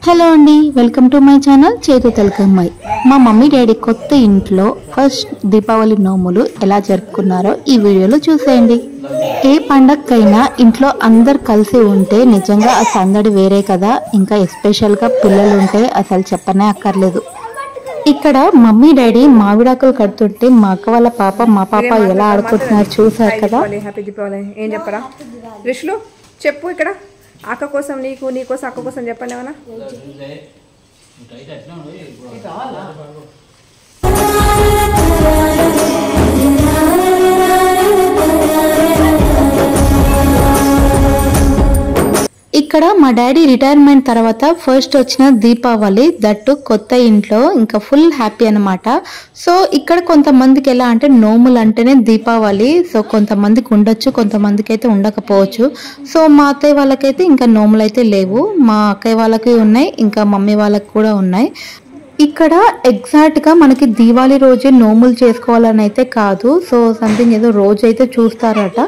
Hello అండి, welcome to my channel చేతు తెలుకమ్మాయి. మా మమ్మీ డాడీ కొత్త ఇంట్లో ఫస్ట్ దీపావళి నోములు ఎలా జరుపుకున్నారో ఈ వీడియోలో చూసేయండి. ఏ పండగకైనా ఇంట్లో అందరు కలిసి ఉంటే నిజంగా ఆ సందడి వేరే కదా. ఇంకా ఎస్పెషల్గా పిల్లలు ఉంటే అసలు చెప్పనే అక్కర్లేదు. ఇక్కడ మమ్మీ డాడీ మామిడాకులు కడుతుంటే మా అక్క వాళ్ళ పాప మా పాప ఎలా ఆడుకుంటున్నారు చూసారు కదా. హ్యాపీ దీపావళి ఏం చెప్పరా రిషులు చెప్పు. ఇక్కడ అక్క కోసం నీ కోసం అక్క కోసం చెప్పండి ఏమన్నా. ఇక్కడ మా డాడీ రిటైర్మెంట్ తర్వాత ఫస్ట్ వచ్చిన దీపావళి, దట్టు కొత్త ఇంట్లో, ఇంకా ఫుల్ హ్యాపీ అనమాట. సో ఇక్కడ కొంతమందికి ఎలా అంటే నోములు అంటేనే దీపావళి. సో కొంతమందికి ఉండొచ్చు, కొంతమందికి అయితే ఉండకపోవచ్చు. సో మా అత్తయ్య వాళ్ళకైతే ఇంకా నోములు అయితే లేవు, మా అక్కయ్య వాళ్ళకి ఉన్నాయి, ఇంకా మమ్మీ వాళ్ళకి కూడా ఉన్నాయి. ఇక్కడ ఎగ్జాక్ట్గా మనకి దీవాళి రోజే నోములు చేసుకోవాలని అయితే కాదు. సో సంథింగ్ ఏదో రోజు అయితే చూస్తారట.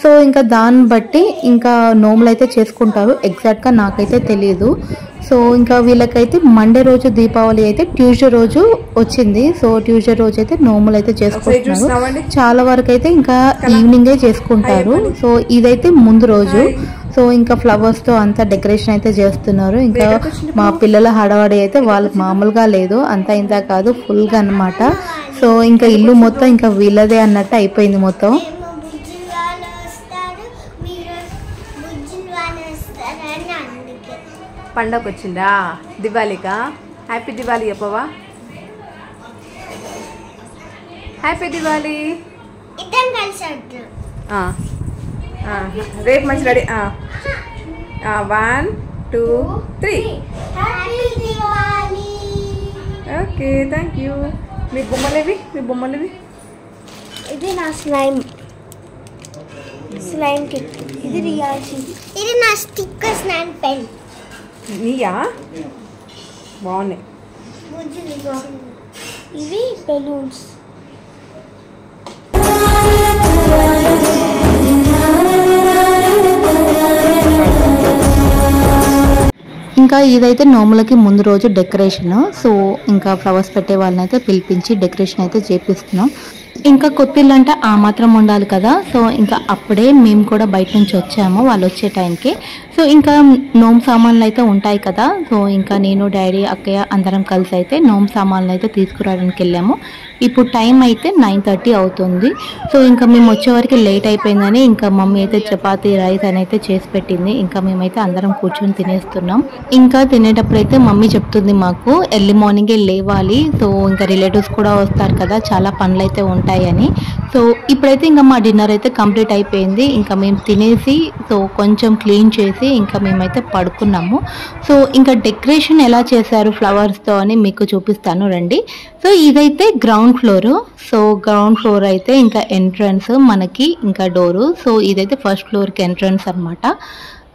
సో ఇంకా దాన్ని బట్టి ఇంకా నోములు అయితే చేసుకుంటారు. ఎగ్జాక్ట్గా నాకైతే తెలియదు. సో ఇంకా వీళ్ళకైతే మండే రోజు దీపావళి అయితే ట్యూస్డే రోజు వచ్చింది. సో ట్యూస్డే రోజు అయితే నోములు అయితే చేసుకుంటున్నారు. చాలా వరకు అయితే ఇంకా ఈవినింగే చేసుకుంటారు. సో ఇదైతే ముందు రోజు. సో ఇంకా ఫ్లవర్స్ తో అంతా డెకరేషన్ అయితే చేస్తున్నారు. ఇంకా మా పిల్లల హడావడి అయితే వాళ్ళకి మామూలుగా లేదు, అంతా ఇంత కాదు, ఫుల్ గా అన్నమాట. సో ఇంకా ఇల్లు మొత్తం ఇంకా వీళ్ళదే అన్నట్టు అయిపోయింది మొత్తం. పండగ వచ్చిందా దివాళికా? హ్యాపీ దివాళి చెప్పవా? హ్యాపీ దివాళి. రేపు మంచి రెడీ. 1 2 3 okay, thank you. మీ బొమ్మలేవి? ఇది నా స్లైమ్ కిట్. ఇది రియాలిటీ. ఇది నా స్టిక్కర్ స్లైమ్ పెన్. నీయా? బాగున్నాయి. ఇవి బెలూన్స్. ఇంకా ఇదైతే నోములకి ముందు రోజు డెకరేషన్. సో ఇంకా ఫ్లవర్స్ పెట్టే వాళ్ళని అయితే పిలిపించి డెకరేషన్ అయితే చేపిస్తున్నాం. ఇంకా కొత్తిల్లు అంటే ఆ మాత్రం ఉండాలి కదా. సో ఇంకా అప్పుడే మేము కూడా బయట నుంచి వచ్చాము వాళ్ళు వచ్చే టైంకి. సో ఇంకా నోము సామాన్లు అయితే ఉంటాయి కదా. సో ఇంకా నేను డాడీ అక్కయ్య అందరం కలిసి అయితే నోము సామాన్లు అయితే తీసుకురావడానికి వెళ్ళాము. ఇప్పుడు టైం అయితే 9:30 అవుతుంది. సో ఇంకా మేము వచ్చేవరకు లేట్ అయిపోయిందని ఇంకా మమ్మీ అయితే చపాతీ రైస్ అని అయితే చేసి పెట్టింది. ఇంకా మేమైతే అందరం కూర్చొని తినేస్తున్నాం. ఇంకా తినేటప్పుడు అయితే మమ్మీ చెప్తుంది మాకు ఎర్లీ మార్నింగే లేవాలి. సో ఇంకా రిలేటివ్స్ కూడా వస్తారు కదా, చాలా పనులు అయితే ఉంటాయని. సో ఇప్పుడైతే ఇంకా మా డిన్నర్ అయితే కంప్లీట్ అయిపోయింది. ఇంకా మేము తినేసి సో కొంచెం క్లీన్ చేసి ఇంకా మేమైతే పడుకున్నాము. సో ఇంకా డెకరేషన్ ఎలా చేశారు ఫ్లవర్స్తో అని మీకు చూపిస్తాను రండి. సో ఇదైతే ground floor. So ground floor అయితే ఇంకా ఎంట్రన్స్ మనకి ఇంకా డోరు. సో ఇదైతే ఫస్ట్ ఫ్లోర్కి ఎంట్రన్స్ అనమాట.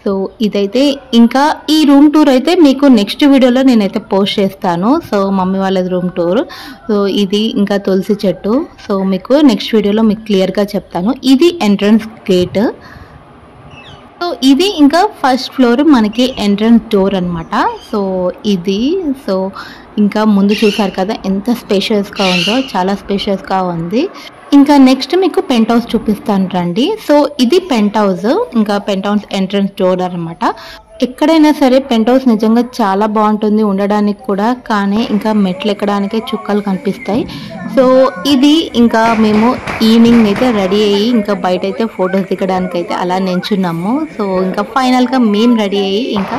సో ఇదైతే ఇంకా ఈ రూమ్ టూర్ అయితే మీకు నెక్స్ట్ వీడియోలో నేనైతే పోస్ట్ చేస్తాను. సో మమ్మీ వాళ్ళది రూమ్ టూర్. సో ఇది ఇంకా తులసి చెట్టు. సో మీకు నెక్స్ట్ వీడియోలో మీకు క్లియర్గా చెప్తాను. ఇది ఎంట్రన్స్ గేట్. సో ఇది ఇంకా ఫస్ట్ ఫ్లోర్ మనకి ఎంట్రన్స్ డోర్ అనమాట. సో ఇది సో ఇంకా ముందు చూసారు కదా ఎంత స్పేషియస్గా ఉందో, చాలా స్పేషియస్గా ఉంది. ఇంకా నెక్స్ట్ మీకు పెంట్ హౌస్ చూపిస్తాను రండి. సో ఇది పెంట్ హౌస్, ఇంకా పెంట్ హౌస్ ఎంట్రన్స్ డోర్ అనమాట. ఎక్కడైనా సరే పెంట్ హౌస్ నిజంగా చాలా బాగుంటుంది ఉండడానికి కూడా, కానీ ఇంకా మెట్లు ఎక్కడానికే చుక్కలు కనిపిస్తాయి. సో ఇది ఇంకా మేము ఈవినింగ్ అయితే రెడీ అయ్యి ఇంకా బయట అయితే ఫొటోస్ దిగడానికి అయితే అలా నించున్నాము. సో ఇంకా ఫైనల్గా మేము రెడీ అయ్యి ఇంకా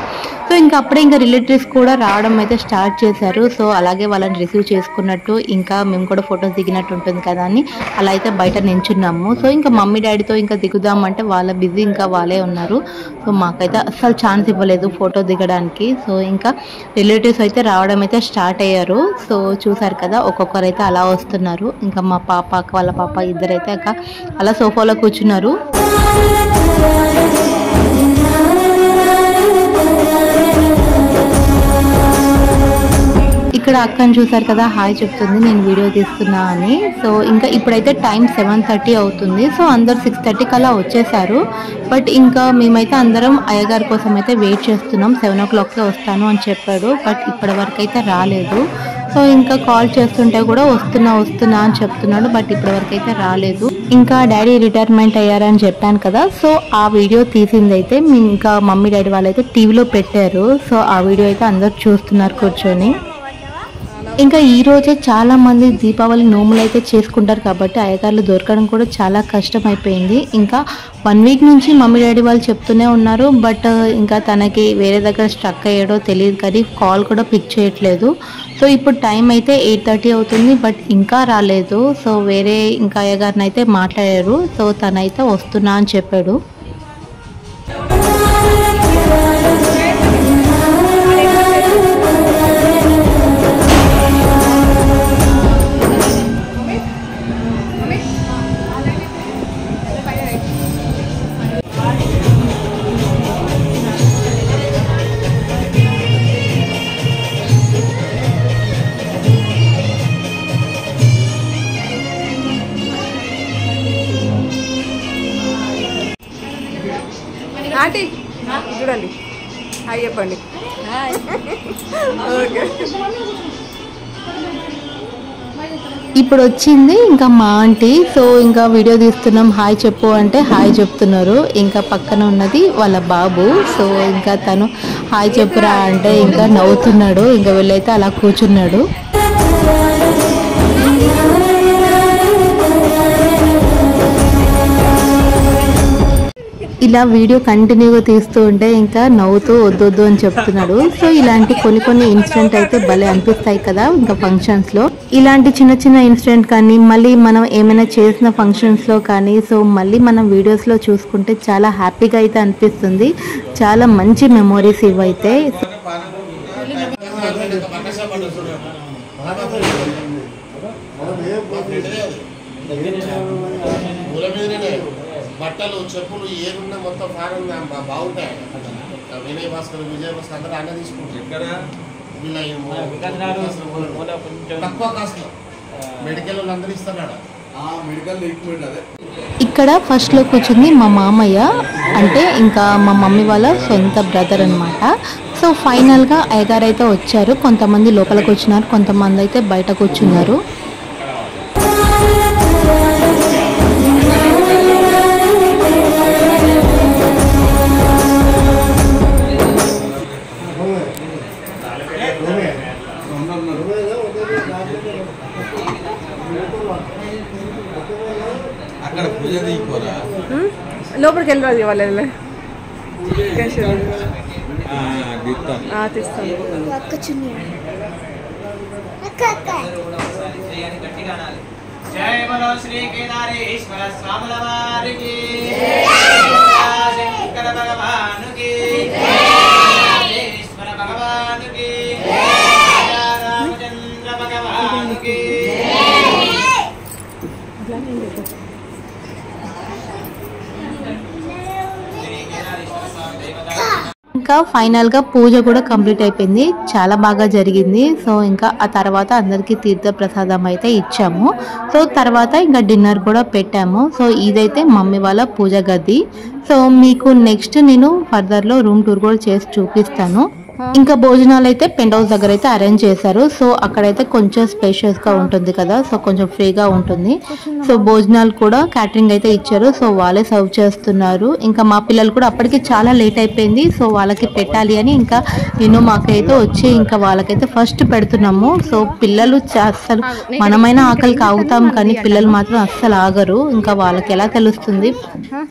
అప్పుడే ఇంకా రిలేటివ్స్ కూడా రావడం అయితే స్టార్ట్ చేశారు. సో అలాగే వాళ్ళని రిసీవ్ చేసుకున్నట్టు ఇంకా మేము కూడా ఫొటోస్ దిగినట్టు ఉంటుంది కదా అని అలా అయితే బయట నించున్నాము. సో ఇంకా మమ్మీ డాడీతో ఇంకా దిగుదామంటే వాళ్ళ బిజీ ఇంకా వాళ్ళే ఉన్నారు. సో మాకైతే అస్సలు ఛాన్స్ ఇవ్వలేదు ఫోటో దిగడానికి. సో ఇంకా రిలేటివ్స్ అయితే రావడం అయితే స్టార్ట్ అయ్యారు. సో చూసారు కదా ఒక్కొక్కరు అయితే అలా వస్తున్నారు. ఇంకా మా పాప వాళ్ళ పాప ఇద్దరైతే అలా సోఫాలో కూర్చున్నారు. ఇక్కడ అక్కని చూసారు కదా, హాయ్ చెప్తుంది నేను వీడియో తీస్తున్నా అని. సో ఇంకా ఇప్పుడైతే టైం 7:30 అవుతుంది. సో అందరు 6:30 అలా వచ్చేసారు. బట్ ఇంకా మేమైతే అందరం అయ్యగారి కోసం అయితే వెయిట్ చేస్తున్నాం. 7 o'clockకే వస్తాను అని చెప్పాడు. బట్ ఇప్పటి వరకు అయితే రాలేదు. సో ఇంకా కాల్ చేస్తుంటే కూడా వస్తున్నా అని చెప్తున్నాడు. బట్ ఇప్పటి వరకు అయితే రాలేదు. ఇంకా డాడీ రిటైర్మెంట్ అయ్యారని చెప్పాను కదా, సో ఆ వీడియో తీసింది అయితే ఇంకా మమ్మీ డాడీ వాళ్ళైతే టీవీలో పెట్టారు. సో ఆ వీడియో అయితే అందరు చూస్తున్నారు కూర్చొని. ఇంకా ఈ రోజే చాలా మంది దీపావళి నోములు అయితే చేసుకుంటారు కాబట్టి అయ్యగారులు దొరకడం కూడా చాలా కష్టం అయిపోయింది. ఇంకా 1 week నుంచి మమ్మీ డాడీ వాళ్ళు చెప్తూనే ఉన్నారు. బట్ ఇంకా తనకి వేరే దగ్గర స్ట్రక్ అయ్యాడో తెలియదు కానీ కాల్ కూడా పిక్ చేయట్లేదు. సో ఇప్పుడు టైం అయితే 8:30 అవుతుంది. బట్ ఇంకా రాలేదు. సో వేరే ఇంకా అయ్యగారిని అయితే మాట్లాడారు. సో తనైతే వస్తున్నా అని చెప్పాడు. ఆంటీ చూడండి, హాయ్ చెప్పండి. ఓకే, ఇప్పుడు వచ్చింది ఇంకా మా ఆంటీ. సో ఇంకా వీడియో తీస్తున్నాం, హాయ్ చెప్పు అంటే హాయ్ చెప్తున్నారు. ఇంకా పక్కన ఉన్నది వాళ్ళ బాబు. సో ఇంకా తను హాయ్ చెప్పురా అంటే ఇంకా నవ్వుతున్నాడు. ఇంకా వీళ్ళైతే అలా కూర్చున్నాడు. ఇలా వీడియో కంటిన్యూగా తీస్తూ ఉంటే ఇంకా నవ్వుతూ వద్దొద్దు అని చెప్తున్నాడు. సో ఇలాంటి కొన్ని ఇన్సిడెంట్ అయితే భలే అనిపిస్తాయి కదా ఇంకా ఫంక్షన్స్లో. ఇలాంటి చిన్న ఇన్సిడెంట్ కానీ మళ్ళీ మనం ఏమైనా చేసిన ఫంక్షన్స్లో కానీ సో మళ్ళీ మనం వీడియోస్లో చూసుకుంటే చాలా హ్యాపీగా అయితే అనిపిస్తుంది. చాలా మంచి మెమోరీస్ ఇవైతే. బట్టలు చెప్పులు ఏమున్నా మొత్తం ఫారం బాగుంటాయి. వినయ్ భాస్కర్, విజయ్ భాస్కర్ అందరూ అన్న తీసుకుంటారు. తక్కువ కాస్ట్ మెడికల్ అందరూ ఇస్తున్నాడు. ఇక్కడ ఫస్ట్ లో కూర్చుంది మా మామయ్య, అంటే ఇంకా మా మమ్మీ వాళ్ళ సొంత బ్రదర్ అనమాట. సో ఫైనల్ గా అయ్యగారు అయితే వచ్చారు. కొంతమంది లోపలికి వచ్చినారు, కొంతమంది అయితే బయట కూర్చున్నారు. అక్కడ పూజ తీసుకోరా, లోపలికి వెళ్ళరాదు వాళ్ళు తీస్తాను. జయ బలో శ్రీ కేదారేశ్వర స్వాముల వారికి, శంకర భగవానుకి, రాజేశ్వర భగవానుకి, రామచంద్ర భగవానుకి. ఇంకా ఫైనల్ గా పూజ కూడా కంప్లీట్ అయిపోయింది. చాలా బాగా జరిగింది. సో ఇంకా ఆ తర్వాత అందరికి తీర్థ ప్రసాదం అయితే ఇచ్చాము. సో తర్వాత ఇంకా డిన్నర్ కూడా పెట్టాము. సో ఇదైతే మమ్మీ వాళ్ళ పూజ గది. సో మీకు నెక్స్ట్ నేను ఫర్దర్ లో రూమ్ టూర్ కూడా చేసి చూపిస్తాను. ఇంకా భోజనాలు అయితే పెంట్ హౌస్ దగ్గర అయితే అరేంజ్ చేశారు. సో అక్కడైతే కొంచెం స్పేషియస్ గా ఉంటుంది కదా, సో కొంచెం ఫ్రీగా ఉంటుంది. సో భోజనాలు కూడా క్యాటరింగ్ అయితే ఇచ్చారు. సో వాళ్ళే సర్వ్ చేస్తున్నారు. ఇంకా మా పిల్లలు కూడా అప్పటికి చాలా లేట్ అయిపోయింది. సో వాళ్ళకి పెట్టాలి అని ఇంకా నేను మాకైతే వచ్చి ఇంకా వాళ్ళకైతే ఫస్ట్ పెడుతున్నాము. సో పిల్లలు అస్సలు మనమైనా ఆకలికి ఆగుతాం కానీ పిల్లలు మాత్రం అస్సలు ఆగరు. ఇంకా వాళ్ళకి ఎలా తెలుస్తుంది?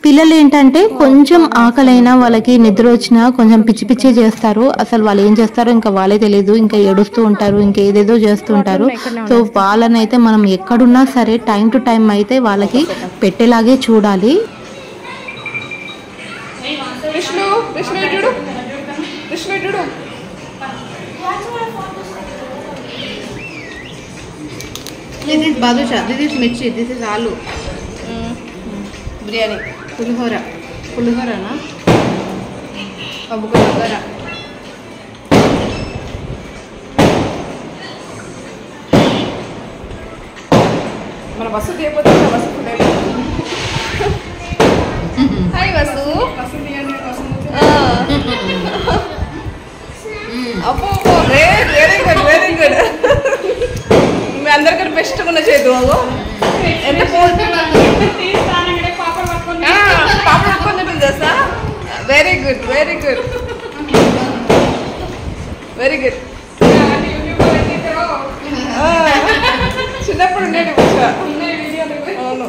పిల్లలు ఏంటంటే కొంచెం ఆకలైనా వాళ్ళకి నిద్ర వచ్చినా కొంచెం పిచ్చి పిచ్చి చేస్తారు. అసలు వాళ్ళు ఏం చేస్తారో ఇంకా వాళ్ళే తెలియదు. ఇంకా ఏడుస్తూ ఉంటారు, ఇంకా ఏదేదో చేస్తూ ఉంటారు. సో వాళ్ళనైతే మనం ఎక్కడున్నా సరే టైం టు టైం అయితే వాళ్ళకి పెట్టేలాగే చూడాలి. This is badusha, this is mirchi, this is aloo. Biryani, pulihora na? Abu ka. మన వసు తీయకపోతే వసు హాయ్ వసు అప్పో వెరీ గుడ్ వెరీ గుడ్ మీ అందరికీ బెస్ట్గా ఉన్న చేదు ఎంత పాప పట్టుకొని తెలుసా very good very good very good చిన్నప్పుడు ఉండేది అవును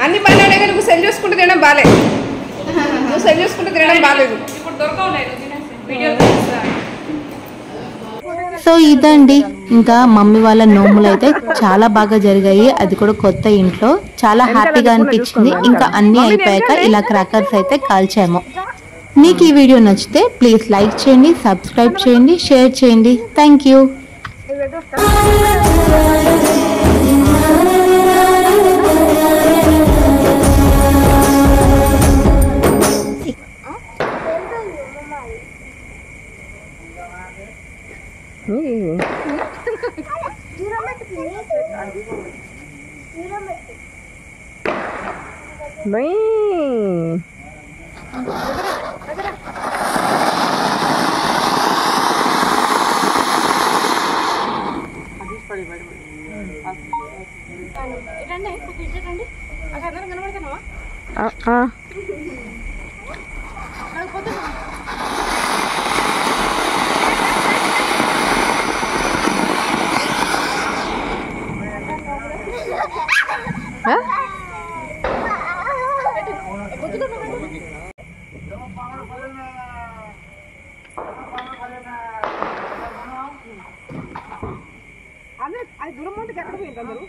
అన్ని బాగానే ఉన్నాయి కానీ నువ్వు సెల్ చూసుకుంటూ తినడం బాగాలేదు నువ్వు సెల్ చూసుకుంటూ తినడం బాగాలేదు ఇప్పుడు దొరకలేదు సో ఇదండి ఇంకా మమ్మీ వాళ్ళ నోములు అయితే చాలా బాగా జరిగాయి. అది కూడా కొత్త ఇంట్లో చాలా హ్యాపీగా అనిపించింది. ఇంకా అన్నీ అయిపోయాక ఇలా క్రాకర్స్ అయితే కాల్చాము. మీకు ఈ వీడియో నచ్చితే ప్లీజ్ లైక్ చేయండి, సబ్స్క్రైబ్ చేయండి, షేర్ చేయండి. Thank you. అది దూరం ఉంటే ఎక్కడ పోయింది అందరూ